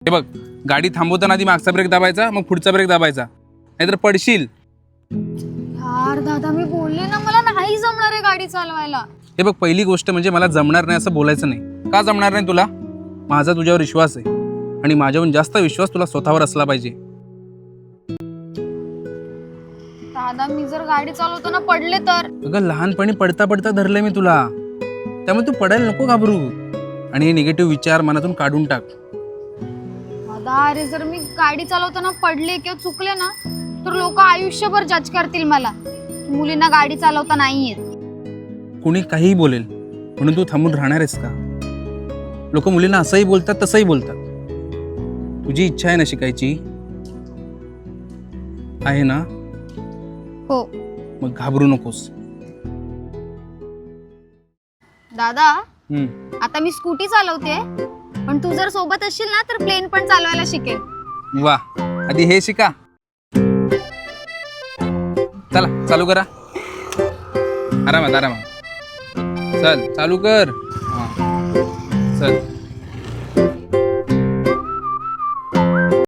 हे बघ, गाडी थांबवताना आधी मागचा ब्रेक दाबायचा, मग पुढचा ब्रेक दाबायचा, नाहीतर पडशील. यार दादा, मी बोलले ना मला नाही जमणार आहे गाडी चालवायला. हे बघ, पहिली गोष्ट म्हणजे मला जमणार नाही असं बोलायचं नाही. का जमणार नाही तुला? माझा तुझ्यावर विश्वास आहे आणि माझ्याहून जास्त विश्वास तुला स्वतःवर असला पाहिजे. दादा, मी जर गाडी चालवताना पडले तर? अगं, लहानपणी पडता पडता धरलंय मी तुला, त्यामुळे तू पडायला नको घाबरू आणि हे निगेटिव्ह विचार मनातून काढून टाक. दादा, अरे जर मी गाडी चालवताना पडले किंवा चुकले ना तर लोक आयुष्यभर जज करतील मला की मुलींना गाडी चालवता नाही येत. कुणी काहीही बोलेल म्हणून तू थांबून राहणार आहेस का? लोक मुलींना असंही बोलतात तसंही बोलतात. तुझी इच्छा आहे ना शिकायची? आहे ना? हो. मग घाबरू नकोस. दादा, आता मी स्कूटी चालवते, पण तू जर सोबत असशील ना तर प्लेन पण चालवायला शिकेल. वा, आधी हे शिका. चला चालू करा. आरामात आरामात. चल चालू कर.